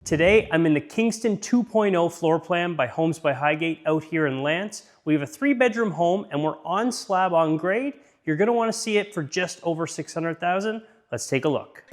Today, I'm in the Kingston 2.0 floor plan by Homes by Highgate out here in Lantz. We have a 3-bedroom home and we're on Slab-on-Grade. You're gonna wanna see it for just over $600,000. Let's take a look.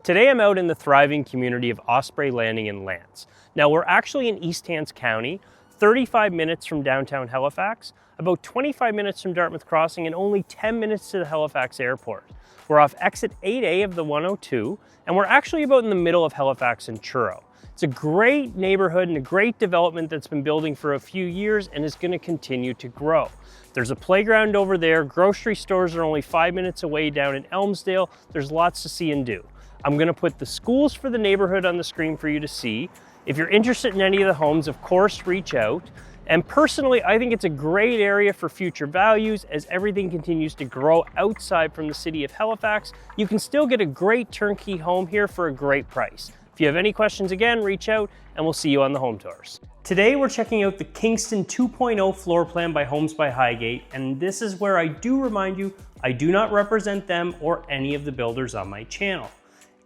Today I'm out in the thriving community of Osprey Landing in Lantz. Now we're actually in East Hants County, 35 minutes from downtown Halifax, about 25 minutes from Dartmouth Crossing, and only 10 minutes to the Halifax Airport. We're off exit 8A of the 102, and we're actually about in the middle of Halifax and Truro. It's a great neighborhood and a great development that's been building for a few years and is going to continue to grow. There's a playground over there, grocery stores are only 5 minutes away down in Elmsdale. There's lots to see and do. I'm gonna put the schools for the neighborhood on the screen for you to see. If you're interested in any of the homes, of course, reach out. And personally, I think it's a great area for future values as everything continues to grow outside from the city of Halifax. You can still get a great turnkey home here for a great price. If you have any questions, again, reach out and we'll see you on the home tours. Today, we're checking out the Kingston 2.0 floor plan by Homes by Highgate. And this is where I do remind you, I do not represent them or any of the builders on my channel.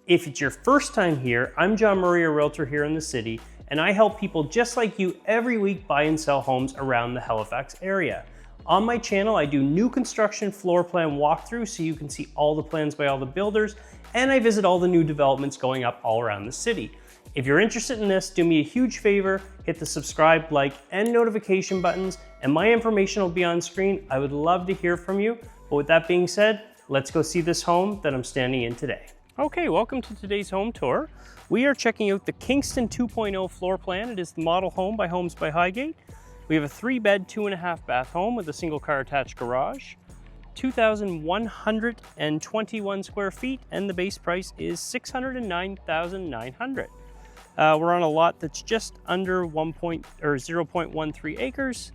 If it's your first time here, I'm John Murray, a realtor here in the city, and I help people just like you every week buy and sell homes around the Halifax area. On my channel, I do new construction floor plan walkthrough so you can see all the plans by all the builders, and I visit all the new developments going up all around the city. If you're interested in this, do me a huge favor, hit the subscribe, like, and notification buttons, and my information will be on screen. I would love to hear from you, but with that being said, let's go see this home that I'm standing in today. Okay, welcome to today's home tour. We are checking out the Kingston 2.0 floor plan. It is the model home by Homes by Highgate. We have a 3-bed, 2.5-bath home with a single car attached garage, 2,121 square feet, and the base price is $609,900. We're on a lot that's just under 0.13 acres,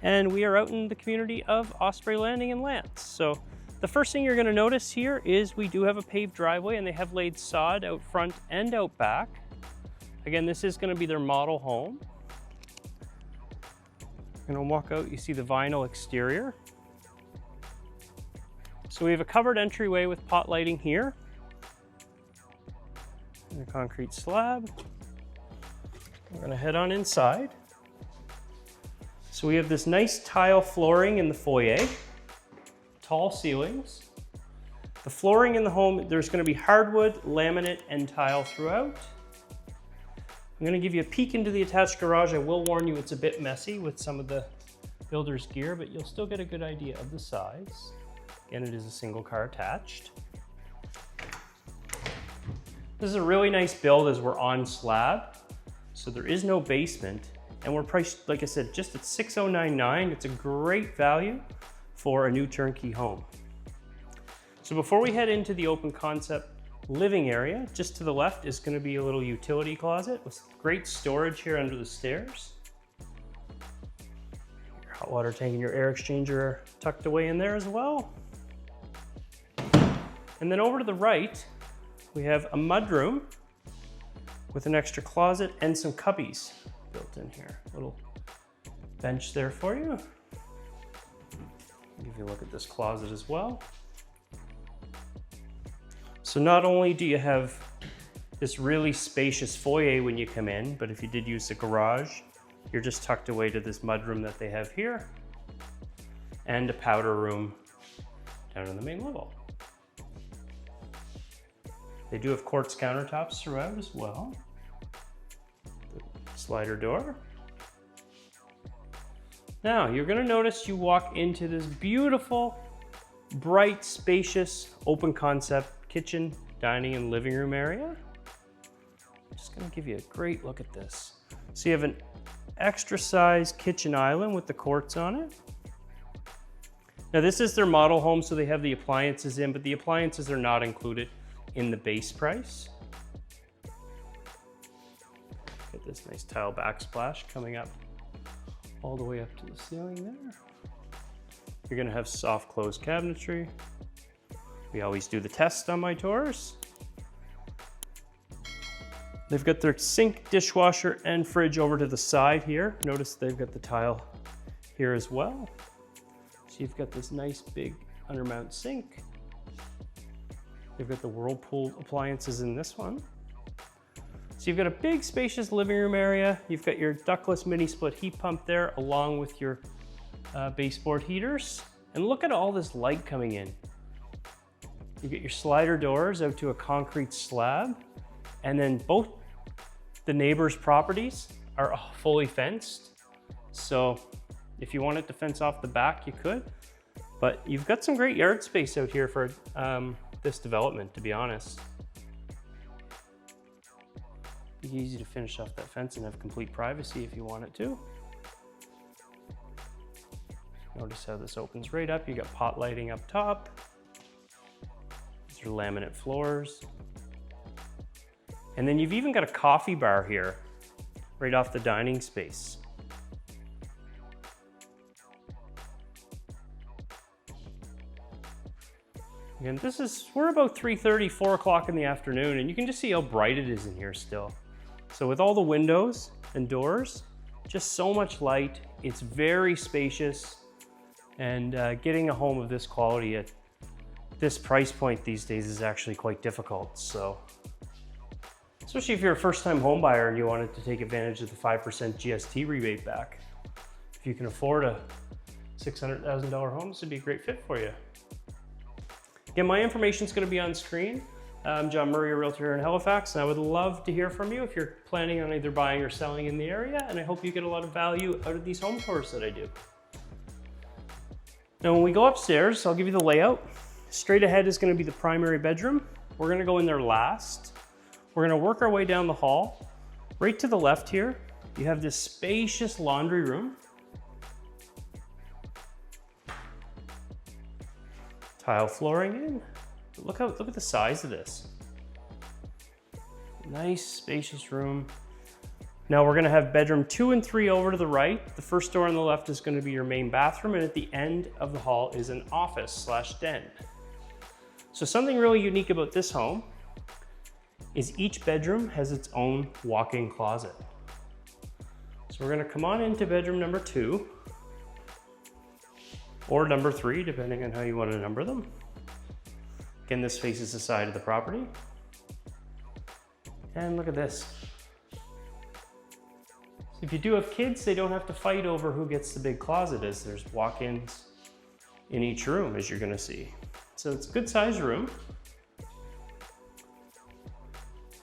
and we are out in the community of Osprey Landing in Lantz. So the first thing you're going to notice here is we do have a paved driveway, and they have laid sod out front and out back. Again, this is going to be their model home. You're going to walk out, you see the vinyl exterior. So we have a covered entryway with pot lighting here, and a concrete slab. We're going to head on inside. So we have this nice tile flooring in the foyer. Tall ceilings. The flooring in the home, there's going to be hardwood, laminate, and tile throughout. I'm going to give you a peek into the attached garage. I will warn you it's a bit messy with some of the builder's gear, but you'll still get a good idea of the size. Again, it is a single car attached. This is a really nice build as we're on slab, so there is no basement, and we're priced, like I said, just at $6,099. It's a great value for a new turnkey home. So before we head into the open concept living area, just to the left is going to be a little utility closet with great storage here under the stairs. Your hot water tank and your air exchanger are tucked away in there as well. And then over to the right, we have a mudroom with an extra closet and some cubbies built in here. Little bench there for you. Give you a look at this closet as well. So not only do you have this really spacious foyer when you come in, but if you did use the garage, you're just tucked away to this mudroom that they have here, and a powder room down on the main level. They do have quartz countertops throughout as well. The slider door. Now, you're gonna notice you walk into this beautiful, bright, spacious, open concept kitchen, dining, and living room area. I'm just gonna give you a great look at this. So you have an extra size kitchen island with the quartz on it. Now this is their model home, so they have the appliances in, but the appliances are not included in the base price. Get this nice tile backsplash coming up all the way up to the ceiling there. You're gonna have soft close cabinetry. We always do the test on my tours. They've got their sink, dishwasher, and fridge over to the side here. Notice they've got the tile here as well. So you've got this nice big undermount sink. They've got the Whirlpool appliances in this one. So you've got a big spacious living room area. You've got your ductless mini split heat pump there along with your baseboard heaters. And look at all this light coming in. You get your slider doors out to a concrete slab, and then both the neighbors' properties are fully fenced. So if you wanted to fence off the back, you could, but you've got some great yard space out here for this development, to be honest. Be easy to finish off that fence and have complete privacy if you wanted to. Notice how this opens right up. You got pot lighting up top. These are laminate floors. And then you've even got a coffee bar here, right off the dining space. Again, we're about 3:30, 4 o'clock in the afternoon, and you can just see how bright it is in here still. So with all the windows and doors, just so much light. It's very spacious, and getting a home of this quality at this price point these days is actually quite difficult. So, especially if you're a first-time home buyer and you wanted to take advantage of the 5% GST rebate back. If you can afford a $600,000 home, this would be a great fit for you. Again, my information is going to be on screen. I'm John Murray, a realtor here in Halifax, and I would love to hear from you if you're planning on either buying or selling in the area, and I hope you get a lot of value out of these home tours that I do. Now, when we go upstairs, I'll give you the layout. Straight ahead is going to be the primary bedroom. We're going to go in there last. We're going to work our way down the hall. Right to the left here, you have this spacious laundry room. Tile flooring in. Look at the size of this. Nice spacious room. Now we're going to have bedroom 2 and 3 over to the right. The first door on the left is going to be your main bathroom, and at the end of the hall is an office/den. So something really unique about this home is each bedroom has its own walk-in closet. So we're going to come on into bedroom number 2 or number 3, depending on how you want to number them. Again, this faces the side of the property. And look at this. So if you do have kids, they don't have to fight over who gets the big closet, as there's walk-ins in each room, as you're going to see. So it's a good sized room.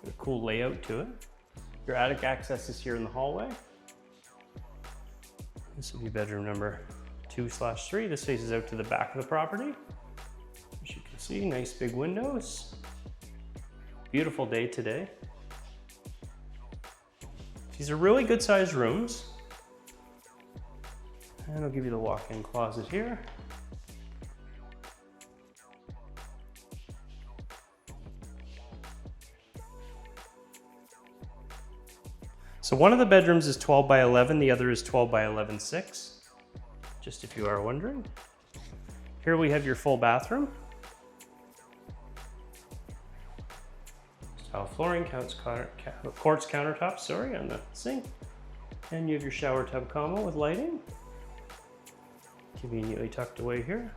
A cool layout to it. Your attic access is here in the hallway. This will be bedroom number 2/3. This faces out to the back of the property. As you can see, nice big windows. Beautiful day today. These are really good sized rooms. And I'll give you the walk-in closet here. So one of the bedrooms is 12 by 11, the other is 12 by 11/6, just if you are wondering. Here we have your full bathroom. Tile flooring, quartz countertops, on the sink. And you have your shower tub combo with lighting. Conveniently tucked away here.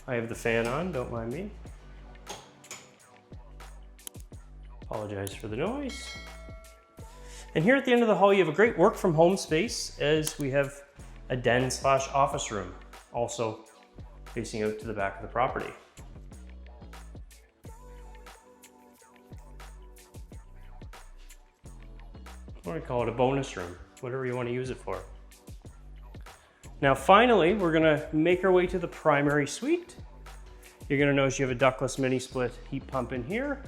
I have the fan on, don't mind me. Apologize for the noise. And here at the end of the hall, you have a great work from home space, as we have a den / office room, also facing out to the back of the property. Or I call it a bonus room, whatever you want to use it for. Now finally, we're gonna make our way to the primary suite. You're gonna notice you have a ductless mini split heat pump in here.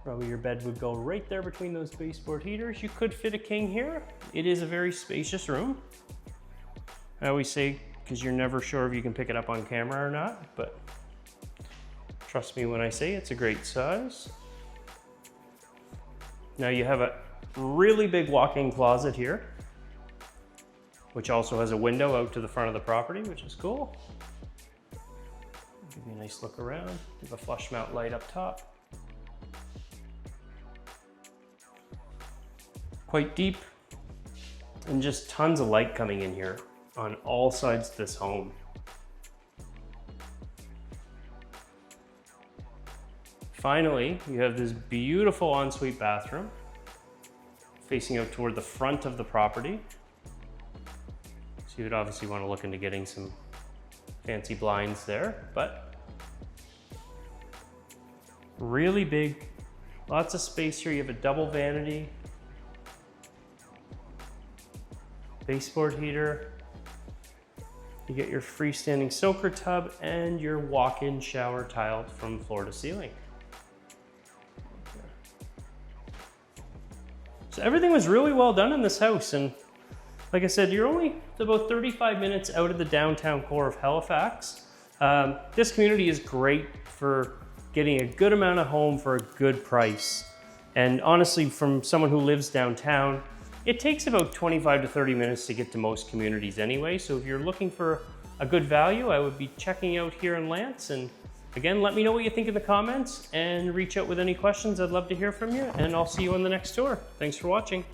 Probably your bed would go right there between those baseboard heaters. You could fit a king here. It is a very spacious room. I always say, because you're never sure if you can pick it up on camera or not, but trust me when I say it's a great size. Now you have a really big walk-in closet here, which also has a window out to the front of the property, which is cool. Give you a nice look around. You have a flush mount light up top. Quite deep, and just tons of light coming in here on all sides of this home. Finally, you have this beautiful ensuite bathroom facing out toward the front of the property. So you would obviously want to look into getting some fancy blinds there, but really big, lots of space here. You have a double vanity, baseboard heater. You get your freestanding soaker tub and your walk-in shower tiled from floor to ceiling. So everything was really well done in this house, and like I said, you're only about 35 minutes out of the downtown core of Halifax. This community is great for getting a good amount of home for a good price. And honestly, from someone who lives downtown, it takes about 25 to 30 minutes to get to most communities anyway. So if you're looking for a good value, I would be checking out here in Lantz. And again, let me know what you think in the comments and reach out with any questions. I'd love to hear from you, and I'll see you on the next tour. Thanks for watching.